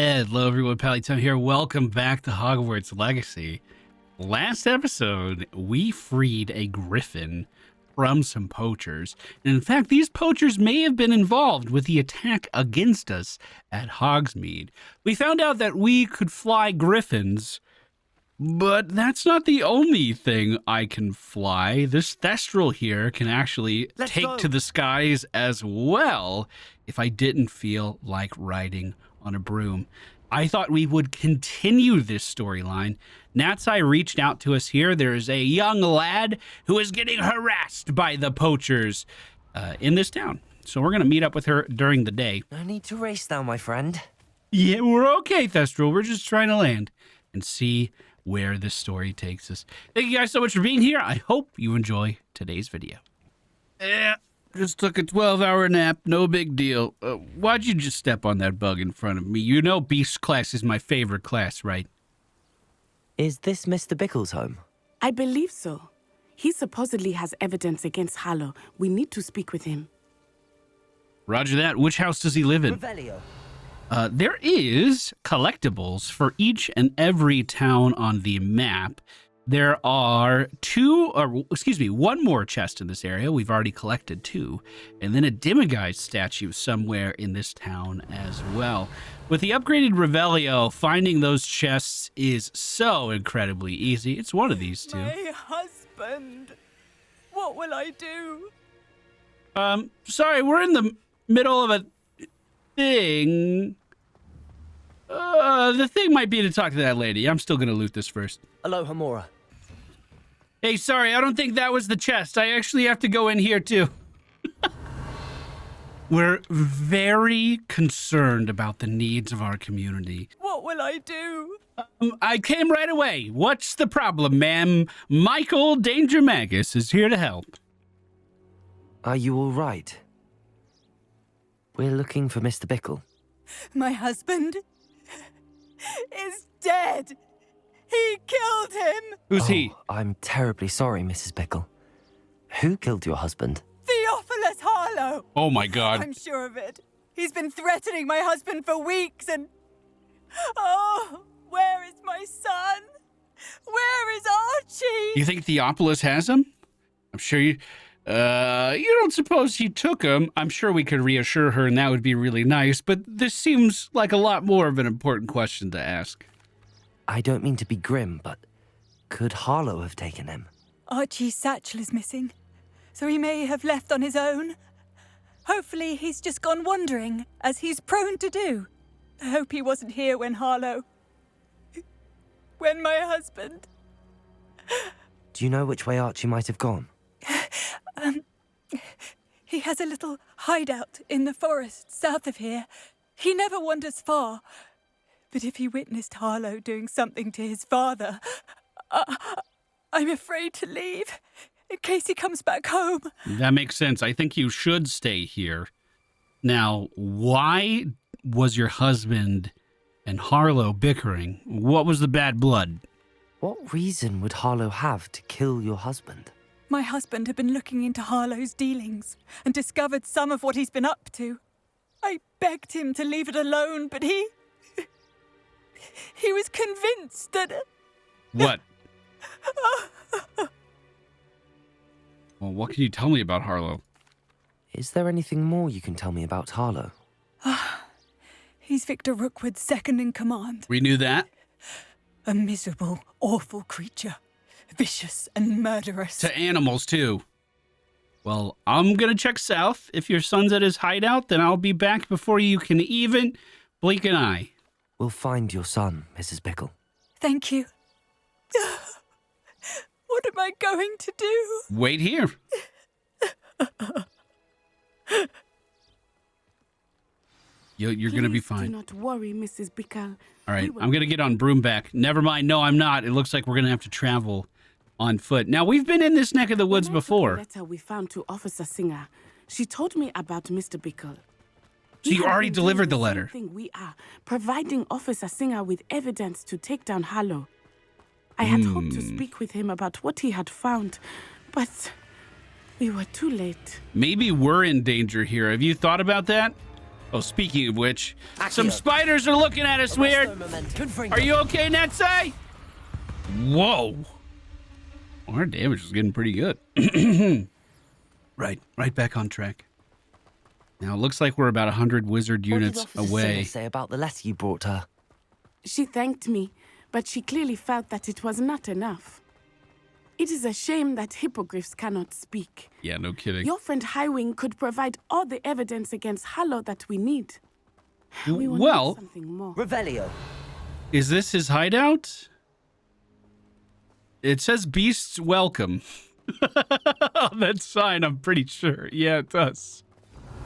Hello everyone, MFPallytime here. Welcome back to Hogwarts Legacy. Last episode, we freed a griffin from some poachers. And in fact, these poachers may have been involved with the attack against us at Hogsmeade. We found out that we could fly griffins, but that's not the only thing I can fly. This thestral here can actually take to the skies as well if I didn't feel like riding on a broom. I thought we would continue this storyline. Natsai reached out to us here. There is a young lad who is getting harassed by the poachers in this town. So we're going to meet up with her during the day. No need to race now, my friend. Yeah, we're okay, Thestral. We're just trying to land and see where this story takes us. Thank you guys so much for being here. I hope you enjoy today's video. Yeah. Just took a 12-hour nap, no big deal. Why'd you just step on that bug in front of me? You know Beast class is my favorite class, right? Is this Mr. Bickle's home? I believe so. He supposedly has evidence against Harlow. We need to speak with him. Roger that. Which house does he live in? Revelio. There is collectibles for each and every town on the map. There are one more chest in this area. We've already collected 2. And then a demiguise statue somewhere in this town as well. With the upgraded Revelio, finding those chests is so incredibly easy. It's one of these 2. My husband. What will I do? Sorry, we're in the middle of a thing. The thing might be to talk to that lady. I'm still gonna loot this first. Aloha Mora. Hey, sorry, I don't think that was the chest. I actually have to go in here, too. We're very concerned about the needs of our community. What will I do? I came right away. What's the problem, ma'am? Michael Danger Magus is here to help. Are you all right? We're looking for Mr. Bickle. My husband is dead. He killed him. Who's he? I'm terribly sorry, Mrs. Bickle. Who killed your husband? Theophilus Harlow. Oh, my God. I'm sure of it. He's been threatening my husband for weeks and... Oh, where is my son? Where is Archie? You think Theophilus has him? I'm sure you don't suppose he took him. I'm sure we could reassure her and that would be really nice, but this seems like a lot more of an important question to ask. I don't mean to be grim, but could Harlow have taken him? Archie's satchel is missing, so he may have left on his own. Hopefully he's just gone wandering, as he's prone to do. I hope he wasn't here when my husband... Do you know which way Archie might have gone? He has a little hideout in the forest south of here. He never wanders far. But if he witnessed Harlow doing something to his father, I'm afraid to leave in case he comes back home. That makes sense. I think you should stay here. Now, why was your husband and Harlow bickering? What was the bad blood? What reason would Harlow have to kill your husband? My husband had been looking into Harlow's dealings and discovered some of what he's been up to. I begged him to leave it alone, but he was convinced that... What? Well, what can you tell me about Harlow? Is there anything more you can tell me about Harlow? He's Victor Rookwood's second in command. We knew that. A miserable, awful creature. Vicious and murderous. To animals, too. Well, I'm gonna check south. If your son's at his hideout, then I'll be back before you can even blink an eye. We'll find your son, Mrs. Bickle. Thank you. What am I going to do? Wait here. You're going to be fine. Do not worry, Mrs. Bickle. All right, I'm going to get on broomback. Never mind. No, I'm not. It looks like we're going to have to travel on foot. Now, we've been in this neck of the woods before. The letter we found to Officer Singer. She told me about Mr. Bickle. So you already delivered the letter. We are providing Officer Singer with evidence to take down Harlow. I had hoped to speak with him about what he had found, but we were too late. Maybe we're in danger here. Have you thought about that? Oh, speaking of which, some spiders are looking at us weird. Are you okay, Netsai? Whoa. Our damage is getting pretty good. Right back on track. Now, it looks like we're about 100 wizard units What did away. Officer say about the letter you brought her? She thanked me, but she clearly felt that it was not enough. It is a shame that hippogriffs cannot speak. Yeah, no kidding. Your friend Highwing could provide all the evidence against Hallow that we need. We will Well, need something more. Revelio. is this his hideout? It says beasts welcome. That sign, I'm pretty sure. Yeah, it does.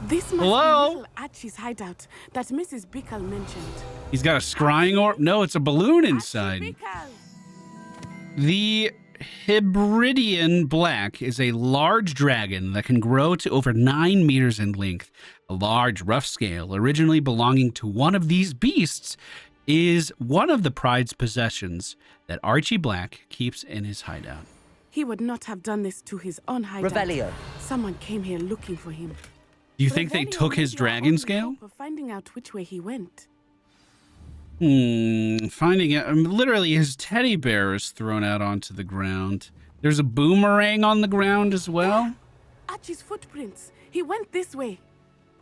This must Hello? be little Archie's hideout that Mrs. Bickle mentioned. He's got a scrying orb. No, it's a balloon inside. Archie Bickle! The Hebridean Black is a large dragon that can grow to over 9 meters in length. A large, rough scale, originally belonging to one of these beasts, is one of the pride's possessions that Archie Black keeps in his hideout. He would not have done this to his own hideout. Revelio. Someone came here looking for him. Do you think they Revelio took may his be our dragon only scale? hope of finding out which way he went. Finding out. Literally, his teddy bear is thrown out onto the ground. There's a boomerang on the ground as well. Archie's footprints. He went this way.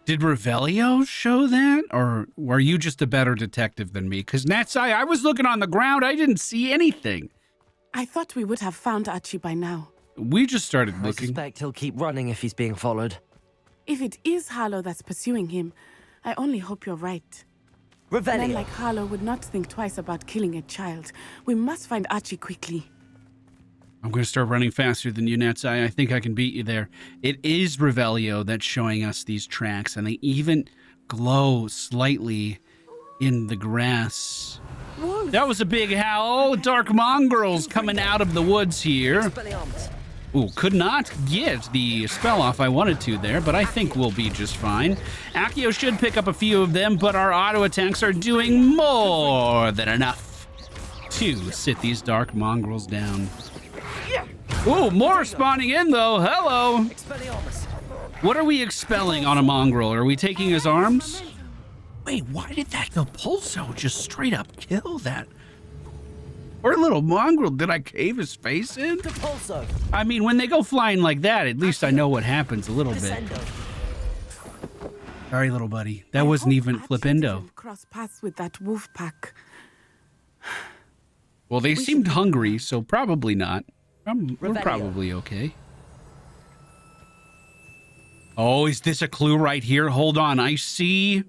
Did Revelio show that? Or were you just a better detective than me? Because Natsai, I was looking on the ground. I didn't see anything. I thought we would have found Archie by now. We just started I looking. suspect he'll keep running if he's being followed. If it is Harlow that's pursuing him, I only hope you're right. Men Revelio. like Harlow would not think twice about killing a child. We must find Archie quickly. I'm going to start running faster than you, Natsai. I think I can beat you there. It is Revelio that's showing us these tracks, and they even glow slightly in the grass. Wolves! That was a big howl. Dark mongrels coming out of the woods here. Expelliarmus. Ooh, could not get the spell off I wanted to there, but I think we'll be just fine. Accio should pick up a few of them, but our auto attacks are doing more than enough to sit these dark mongrels down. Ooh, more spawning in though. Hello. Expelliarmus. What are we expelling on a mongrel? Are we taking his arms? Wait, why did that Pulso just straight up kill that? Poor little mongrel. Did I cave his face in? Pulso. I mean, when they go flying like that, at least I know what happens a little bit. Descendo. Sorry, little buddy. That I wasn't hope even Archie Flipendo. didn't cross paths with that wolf pack. Well, they We seemed should- hungry, so probably not. We're Revelio. probably okay. Oh, is this a clue right here? Hold on, I see.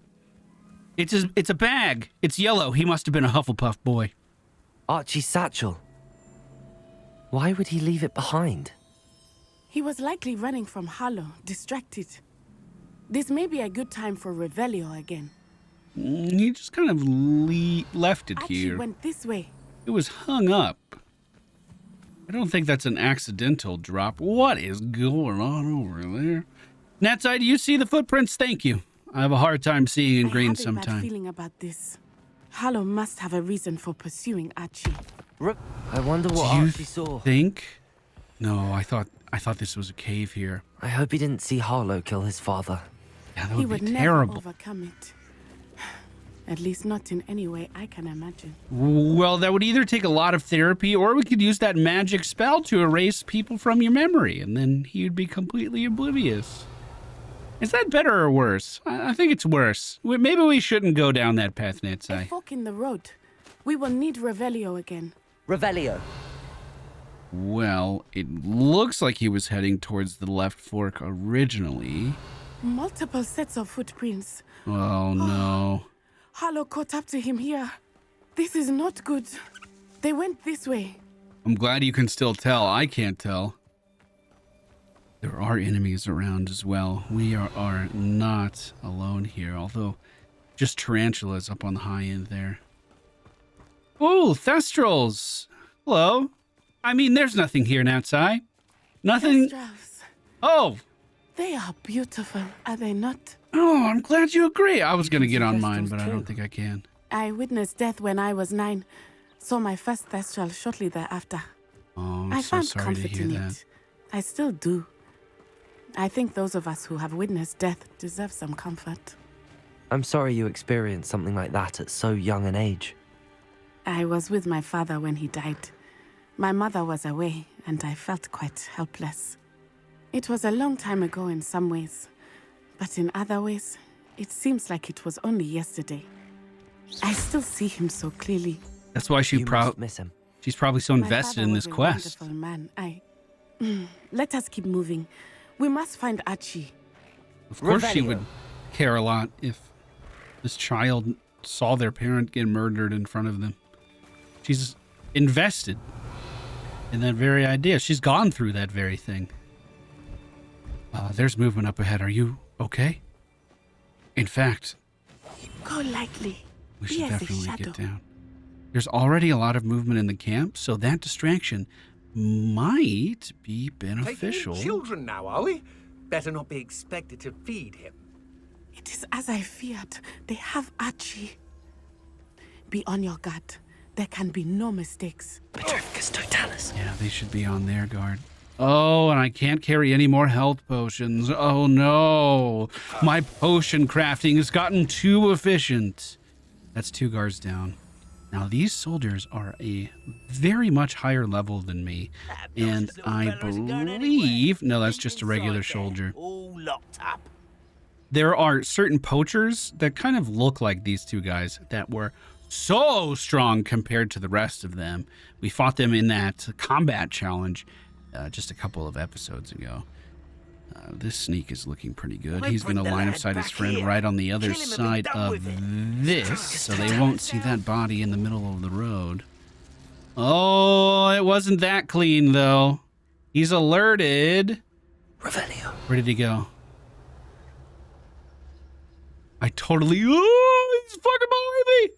It's a bag. It's yellow. He must have been a Hufflepuff boy. Archie's satchel. Why would he leave it behind? He was likely running from Harlow, distracted. This may be a good time for Revelio again. He just kind of left it Archie here. went this way. It was hung up. I don't think that's an accidental drop. What is going on over there? Natsai, do you see the footprints? Thank you. I have a hard time seeing in green I have a bad sometimes. feeling about this. Harlow must have a reason for pursuing Archie. I wonder what Do you Archie saw. think? No, I thought this was a cave here. I hope he didn't see Harlow kill his father. Yeah, that He would would be never terrible. overcome it. At least not in any way I can imagine. Well, that would either take a lot of therapy, or we could use that magic spell to erase people from your memory, and then he would be completely oblivious. Is that better or worse? I think it's worse. Maybe we shouldn't go down that path, A Natsai. fork in the road. We will need Revelio again. Revelio. Well, it looks like he was heading towards the left fork originally. Multiple sets of footprints. Oh, no. Harlow caught up to him here. This is not good. They went this way. I'm glad you can still tell. I can't tell. There are enemies around as well. We are not alone here, although just tarantulas up on the high end there. Oh, thestrals. Hello. I mean, there's nothing here outside. Nothing. Thestrals. Oh, They are beautiful, are they not? oh, I'm glad you agree. I was going to can get see on mine, thestrals but I too. don't think I can. I witnessed death when I was 9. Saw my first thestral shortly thereafter. Oh, I'm I so found sorry to comfort hear in that. it. I still do. I think those of us who have witnessed death deserve some comfort. I'm sorry you experienced something like that at so young an age. I was with my father when he died. My mother was away, and I felt quite helpless. It was a long time ago in some ways, but in other ways, it seems like it was only yesterday. I still see him so clearly. That's why You must miss him. she's probably so My invested father in was this a quest. wonderful man. Let us keep moving. We must find Archie. Of course she Revelio. would care a lot if this child saw their parent get murdered in front of them. She's invested in that very idea. She's gone through that very thing. There's movement up ahead. Are you okay? In fact, Go lightly. we Be should as a definitely shadow. get down. There's already a lot of movement in the camp, so that distraction might be beneficial. Taking in children now, are we? Better not be expected to feed him. It is as I feared. They have Archie. Be on your guard. There can be no mistakes. Petrificus totalis. Yeah, they should be on their guard. Oh, and I can't carry any more health potions. Oh no. My potion crafting has gotten too efficient. That's 2 guards down. Now, these soldiers are a very much higher level than me. And I believe... No, that's just a regular soldier. All locked up. There are certain poachers that kind of look like these 2 guys that were so strong compared to the rest of them. We fought them in that combat challenge just a couple of episodes ago. This sneak is looking pretty good. He's going to line of sight his friend right on the other side of this, so they won't see that body in the middle of the road. Oh, it wasn't that clean, though. He's alerted. Revelio. Where did he go? I totally... Oh, he's fucking behind me!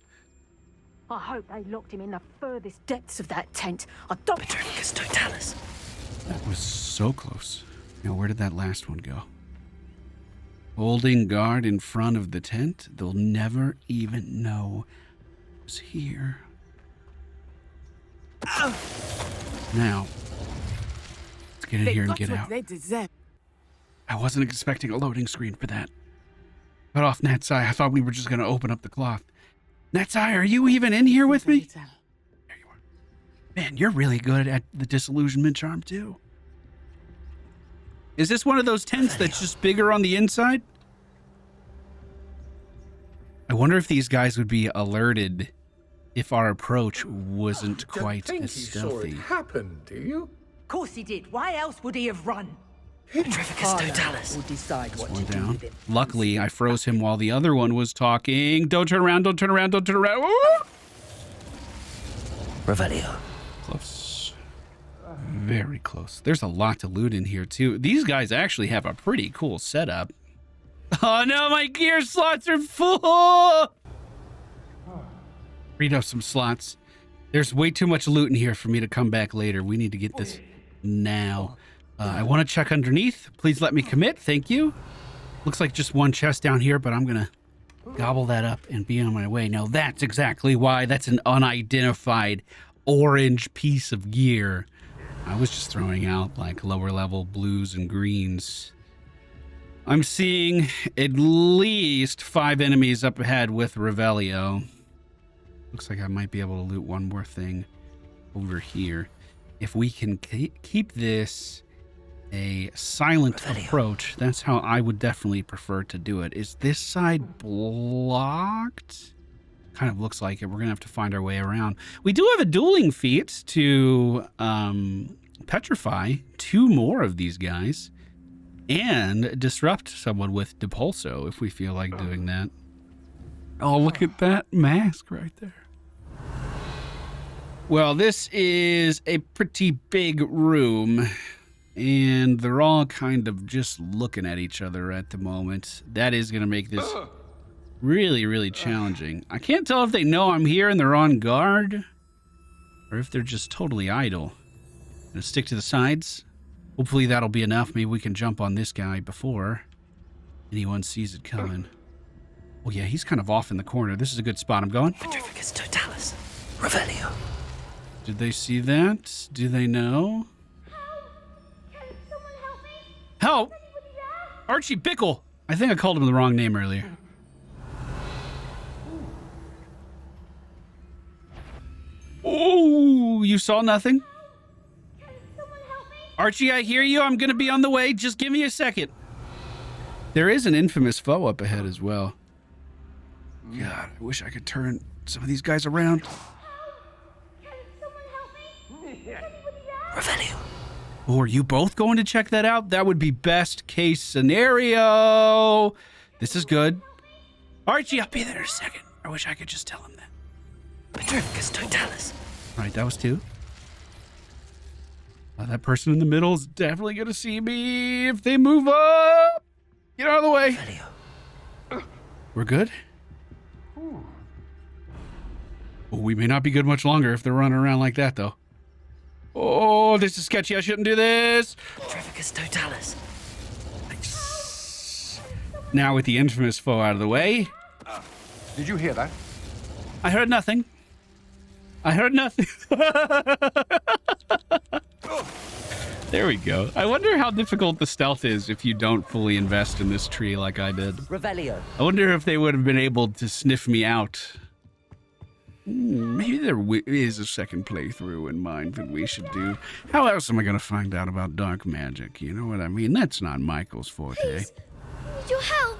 I hope they locked him in the furthest depths of that tent. I don't... Petrificus totalis. That was so close. Now, where did that last one go? Holding guard in front of the tent? They'll never even know who's here. Now, let's get in They here and got get what out. they deserve. I wasn't expecting a loading screen for that. Cut off Natsai. I thought we were just going to open up the cloth. Natsai, are you even in here with me? Little. There you are. Man, you're really good at the disillusionment charm, too. Is this one of those tents that's just bigger on the inside? I wonder if these guys would be alerted if our approach wasn't quite Don't think as you saw stealthy. it happen, do you? Of course he did. Why else would he have run? Petrificus totalis. We'll decide what One to do down. with him. Luckily, I froze him while the other one was talking. Don't turn around, don't turn around, don't turn around. Woo! Revelio. Close. Very close. There's a lot to loot in here, too. These guys actually have a pretty cool setup. Oh, no, my gear slots are full. Read up some slots. There's way too much loot in here for me to come back later. We need to get this now. I want to check underneath. Please let me commit. Thank you. Looks like just one chest down here, but I'm going to gobble that up and be on my way. Now, that's exactly why that's an unidentified orange piece of gear. I was just throwing out like lower level blues and greens. I'm seeing at least 5 enemies up ahead with Revelio. Looks like I might be able to loot one more thing over here. If we can keep this a silent approach, that's how I would definitely prefer to do it. Is this side blocked? Kind of looks like it. We're going to have to find our way around. We do have a dueling feat to petrify 2 more of these guys and disrupt someone with Depulso if we feel like doing that. Oh, look at that mask right there. Well, this is a pretty big room, and they're all kind of just looking at each other at the moment. That is going to make this really, really challenging. I can't tell if they know I'm here and they're on guard, or if they're just totally idle. Gonna stick to the sides. Hopefully that'll be enough. Maybe we can jump on this guy before anyone sees it coming. Oh yeah, he's kind of off in the corner. This is a good spot. I'm going. Petrificus totalis. Revelio. Did they see that? Do they know? Can someone help me? Help! Archie Bickle! I think I called him the wrong name earlier. You saw nothing? Archie, I hear you. I'm going to be on the way. Just give me a second. There is an infamous foe up ahead as well. God, I wish I could turn some of these guys around. Revelio. Oh, are you both going to check that out? That would be best case scenario. This is good. Archie, I'll be there in a second. I wish I could just tell him that. Petrificus totalis. All right, that was 2. That person in the middle is definitely going to see me if they move up. Get out of the way. Revelio. We're good? Well, we may not be good much longer if they're running around like that, though. Oh, this is sketchy. I shouldn't do this. Petrificus totalis. Nice. Now with the infamous foe out of the way. Did you hear that? I heard nothing. I heard nothing. There we go. I wonder how difficult the stealth is if you don't fully invest in this tree like I did. Revelio. I wonder if they would have been able to sniff me out. Maybe there is a second playthrough in mind that we should do. How else am I going to find out about dark magic? You know what I mean? That's not Michael's forte. Please, I need your help.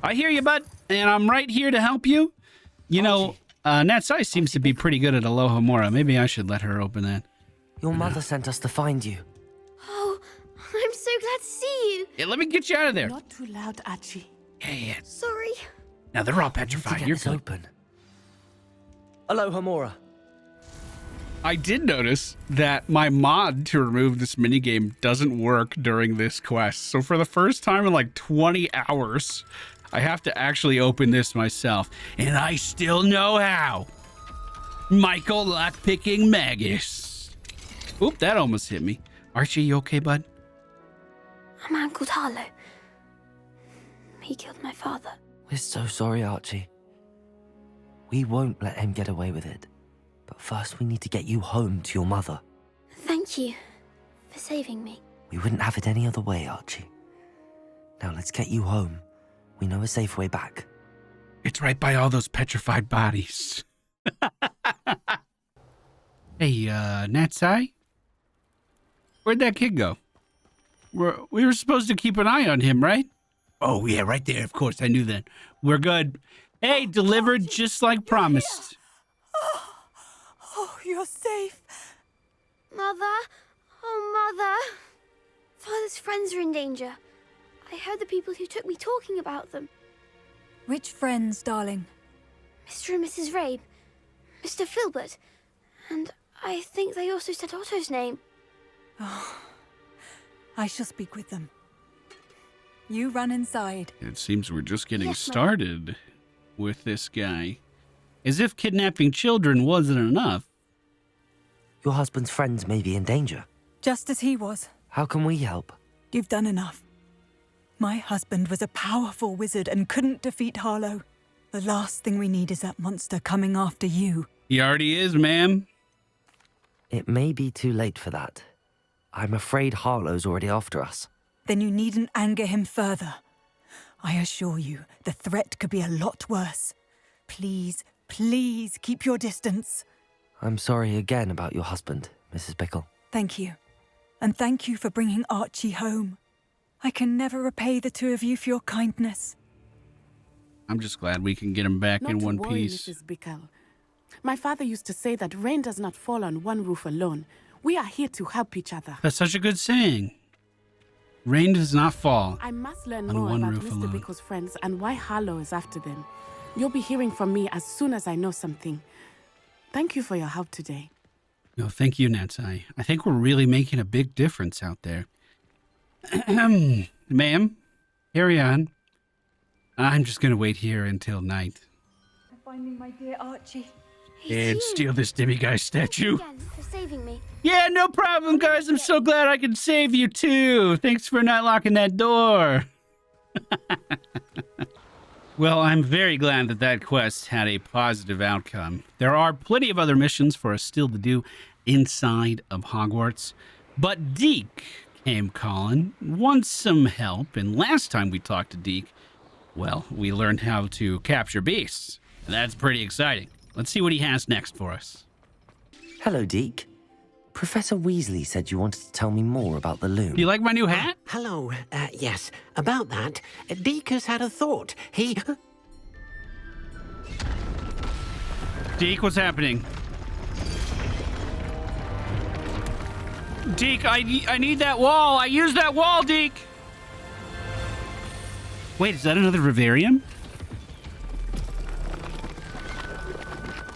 I hear you, bud, and I'm right here to help you. You know, Natsai seems to be pretty good at Alohomora. Maybe I should let her open that. Your mother sent us to find you. Oh, I'm so glad to see you. Yeah, let me get you out of there. Not too loud, Archie. Yeah. Sorry. Now they're all To petrified. get You're this good. open. Alohomora. I did notice that my mod to remove this minigame doesn't work during this quest. So for the first time in like 20 hours, I have to actually open this myself. And I still know how. Michael lockpicking Magus. Oop, that almost hit me. Archie, you okay, bud? A man called Harlow. He killed my father. We're so sorry, Archie. We won't let him get away with it. But first we need to get you home to your mother. Thank you for saving me. We wouldn't have it any other way, Archie. Now let's get you home. We know a safe way back. It's right by all those petrified bodies. Hey, Natsai? Where'd that kid go? We were supposed to keep an eye on him, right? Oh, yeah, right there. Of course, I knew that. We're good. Hey, delivered just like promised. Oh, you're safe. Mother? Oh, Mother. Father's friends are in danger. I heard the people who took me talking about them. Which friends, darling? Mr. and Mrs. Rabe, Mr. Filbert, and I think they also said Otto's name. Oh, I shall speak with them. You run inside. It seems we're just getting Yes, Mom. started with this guy. As if kidnapping children wasn't enough. Your husband's friends may be in danger. Just as he was. How can we help? You've done enough. My husband was a powerful wizard and couldn't defeat Harlow. The last thing we need is that monster coming after you. He already is, ma'am. It may be too late for that. I'm afraid Harlow's already after us. Then you needn't anger him further. I assure you, the threat could be a lot worse. Please, please keep your distance. I'm sorry again about your husband, Mrs. Bickle. Thank you. And thank you for bringing Archie home. I can never repay the two of you for your kindness. I'm just glad we can get him back Not in to one worry, piece. Mrs. Bickle. My father used to say that rain does not fall on one roof alone. We are here to help each other. That's such a good saying. Rain does not fall. I must learn On more one about roof Mr. alone. Bickle's friends and why Harlow is after them. You'll be hearing from me as soon as I know something. Thank you for your help today. No, thank you, Natsai. I think we're really making a big difference out there. Ma'am, carry on. I'm just gonna wait here until night. I'm finding my dear Archie. It's And you. steal this demiguy Thank you statue. again for saving me. Yeah, no problem, guys. I'm so glad I could save you, too. Thanks for not locking that door. Well, I'm very glad that that quest had a positive outcome. There are plenty of other missions for us still to do inside of Hogwarts. But Deke came calling, wants some help, and last time we talked to Deke, well, we learned how to capture beasts. And that's pretty exciting. Let's see what he has next for us. Hello, Deke. Professor Weasley said you wanted to tell me more about the loom. Do you like my new hat? Hello. Yes. About that, Deke has had a thought. He... Deke, what's happening? Deke, I need that wall. I used that wall, Deke. Wait, is that another vivarium?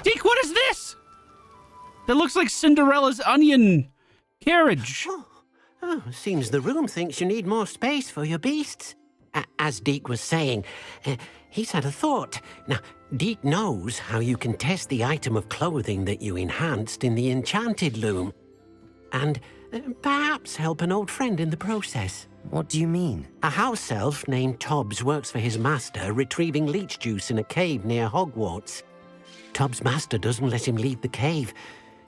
Deke, what is this? That looks like Cinderella's onion carriage. Oh, seems the room thinks you need more space for your beasts. As Deke was saying, he's had a thought. Now, Deke knows how you can test the item of clothing that you enhanced in the enchanted loom. And perhaps help an old friend in the process. What do you mean? A house elf named Tobbs works for his master, retrieving leech juice in a cave near Hogwarts. Tobbs' master doesn't let him leave the cave,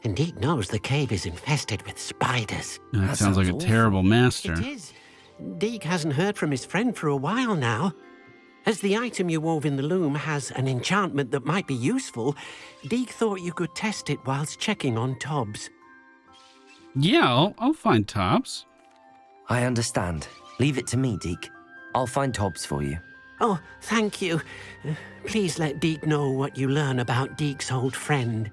and Deke knows the cave is infested with spiders. That sounds like a terrible master. It is. Deke hasn't heard from his friend for a while now. As the item you wove in the loom has an enchantment that might be useful, Deke thought you could test it whilst checking on Tobbs. Yeah, I'll find Tobbs. I understand. Leave it to me, Deke. I'll find Tobbs for you. Oh, thank you. Please let Deke know what you learn about Deke's old friend.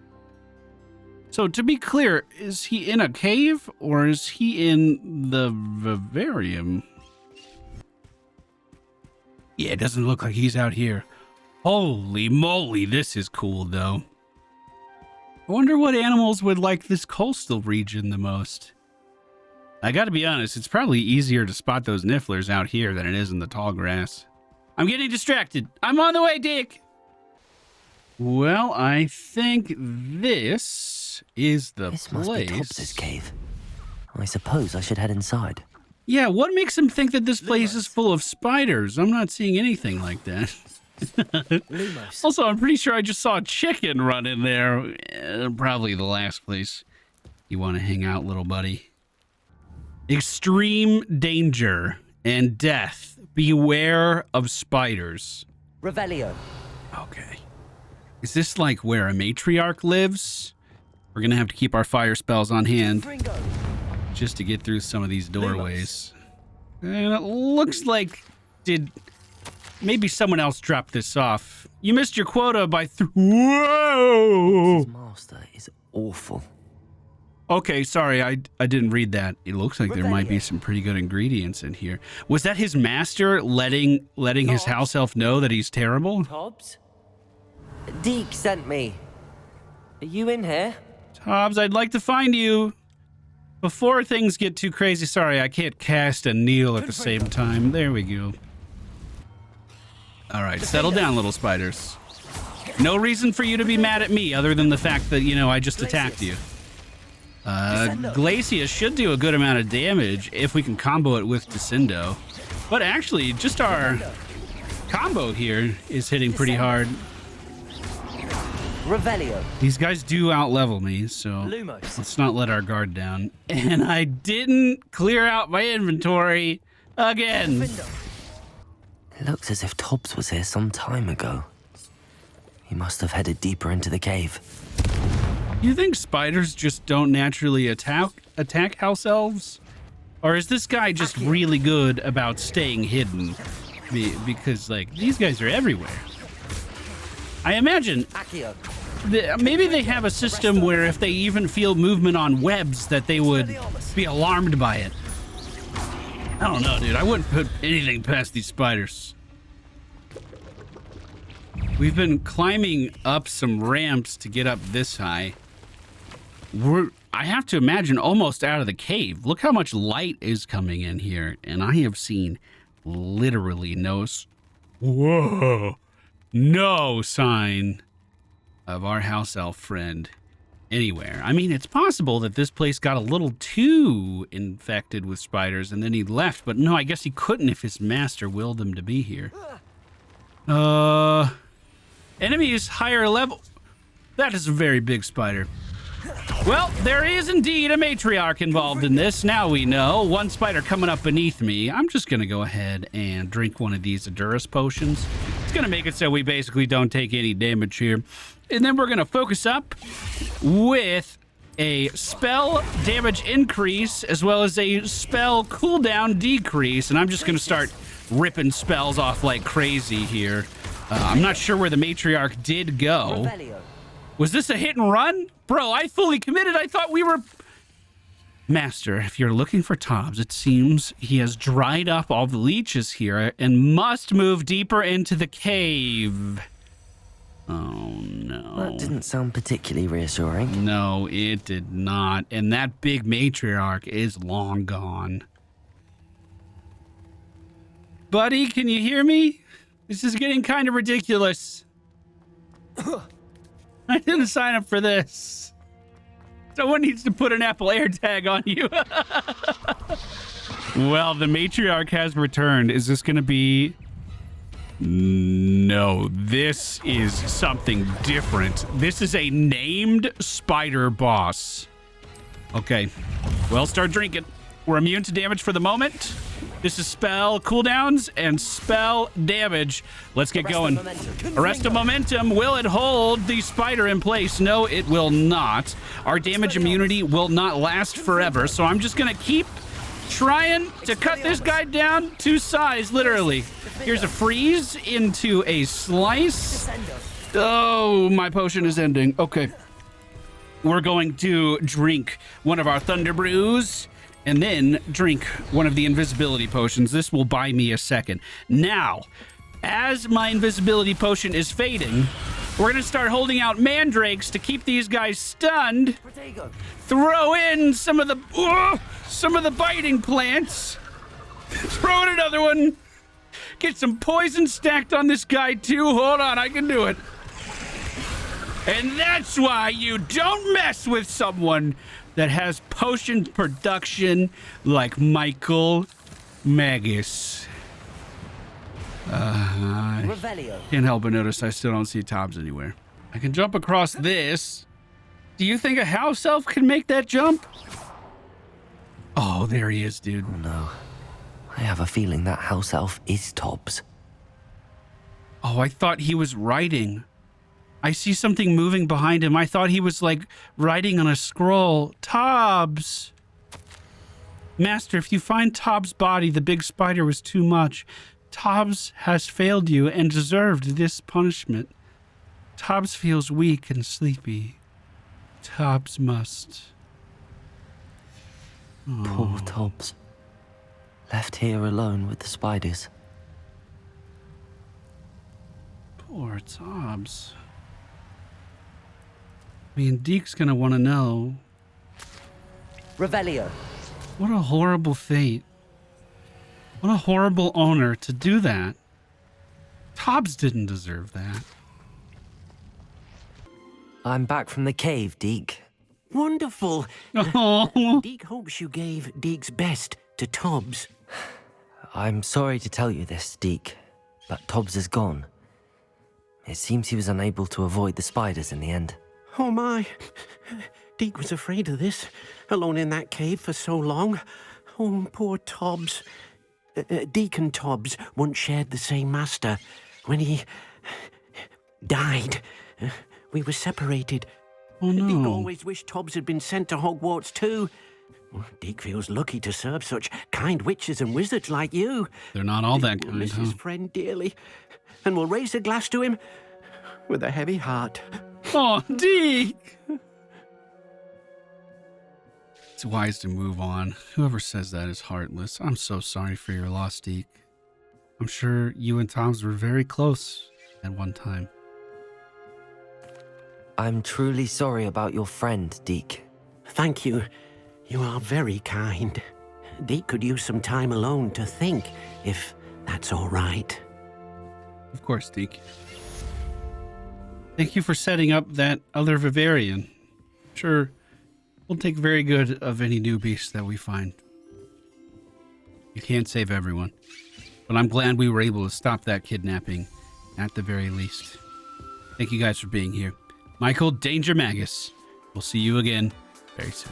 So to be clear, is he in a cave or is he in the vivarium? Yeah, it doesn't look like he's out here. Holy moly, this is cool though. I wonder what animals would like this coastal region the most. I gotta be honest, it's probably easier to spot those nifflers out here than it is in the tall grass. I'm getting distracted. I'm on the way, Dick. Well, I think this is the This place. must be Tobbs's cave. I suppose I should head inside. Yeah, what makes him think that this place is full of spiders? I'm not seeing anything like that. Also, I'm pretty sure I just saw a chicken run in there. Probably the last place you want to hang out, little buddy. Extreme danger and death. Beware of spiders. Revelio. Okay. Is this like where a matriarch lives? We're going to have to keep our fire spells on hand just to get through some of these doorways. And it looks like maybe someone else dropped this off. You missed your quota by Whoa! This master is awful. Okay, sorry, I didn't read that. It looks like there might be some pretty good ingredients in here. Was that his master letting his house elf know that he's terrible? Tobbs? Deke sent me. Are you in here? Tobbs, I'd like to find you. Before things get too crazy, sorry, I can't cast and kneel at the same time. There we go. All right, settle down, little spiders. No reason for you to be mad at me other than the fact that, I just attacked you. Glacia should do a good amount of damage if we can combo it with Descendo. But actually, just our combo here is hitting pretty hard. Revelio. These guys do outlevel me, so let's not let our guard down. And I didn't clear out my inventory again. It looks as if Tobbs was here some time ago. He must have headed deeper into the cave. You think spiders just don't naturally attack house elves? Or is this guy just really good about staying hidden? Because, these guys are everywhere. I imagine maybe they have a system where if they even feel movement on webs that they would be alarmed by it. I don't know, dude. I wouldn't put anything past these spiders. We've been climbing up some ramps to get up this high. I have to imagine, almost out of the cave. Look how much light is coming in here. And I have seen literally no sign of our house elf friend anywhere. I mean, it's possible that this place got a little too infected with spiders and then he left. But no, I guess he couldn't if his master willed him to be here. Enemies higher level. That is a very big spider. Well, there is indeed a matriarch involved in this. Now we know. One spider coming up beneath me. I'm just going to go ahead and drink one of these Adurus potions. It's going to make it so we basically don't take any damage here. And then we're going to focus up with a spell damage increase as well as a spell cooldown decrease. And I'm just going to start ripping spells off like crazy here. I'm not sure where the matriarch did go. Was this a hit and run? Bro, I fully committed. I thought we were... Master, if you're looking for Tobbs, it seems he has dried up all the leeches here and must move deeper into the cave. Oh, no. That didn't sound particularly reassuring. No, it did not. And that big matriarch is long gone. Buddy, can you hear me? This is getting kind of ridiculous. I didn't sign up for this. Someone needs to put an Apple AirTag on you. Well, the matriarch has returned. Is this going to be... No, this is something different. This is a named spider boss. Okay, well, start drinking. We're immune to damage for the moment. This is spell cooldowns and spell damage. Let's get going. Arrest of momentum. Will it hold the spider in place? No, it will not. Our damage immunity will not last forever, so I'm just going to keep trying to cut this guy down to size, literally. Here's a freeze into a slice. Oh, my potion is ending. Okay. We're going to drink one of our thunder brews and then drink one of the invisibility potions. This will buy me a second. Now, as my invisibility potion is fading, we're going to start holding out mandrakes to keep these guys stunned. Throw in some of the biting plants. Throw in another one. Get some poison stacked on this guy too. Hold on, I can do it. And that's why you don't mess with someone that has potion production like Michael Magus. Can't help but notice I still don't see Tobbs anywhere. I can jump across this. Do you think a house elf can make that jump? Oh, there he is, dude. Oh, no. I have a feeling that house elf is Tobbs. Oh, I thought he was riding. I see something moving behind him. I thought he was like writing on a scroll. Tobbs! Master, if you find Tobbs' body, the big spider was too much. Tobbs has failed you and deserved this punishment. Tobbs feels weak and sleepy. Tobbs must. Oh. Poor Tobbs. Left here alone with the spiders. Poor Tobbs. I mean, Deke's gonna want to know. Revelio. What a horrible fate. What a horrible owner to do that. Tobbs didn't deserve that. I'm back from the cave, Deke. Wonderful. Oh. Deke hopes you gave Deke's best to Tobbs. I'm sorry to tell you this, Deke, but Tobbs is gone. It seems he was unable to avoid the spiders in the end. Oh my. Deke was afraid of this, alone in that cave for so long. Oh, poor Tobbs. Deke and Tobbs once shared the same master. When he died, we were separated. Oh, no. Deke always wished Tobbs had been sent to Hogwarts too. Deke feels lucky to serve such kind witches and wizards like you. They're not all that Deke will kind, miss huh? his friend dearly, and will raise a glass to him with a heavy heart. Oh, Deke! It's wise to move on. Whoever says that is heartless. I'm so sorry for your loss, Deke. I'm sure you and Tobbs were very close at one time. I'm truly sorry about your friend, Deke. Thank you. You are very kind. Deke could use some time alone to think, if that's all right. Of course, Deke. Thank you for setting up that other Vivarian. Sure, we'll take very good of any new beast that we find. You can't save everyone, but I'm glad we were able to stop that kidnapping at the very least. Thank you guys for being here. Michael Danger Magus. We'll see you again very soon.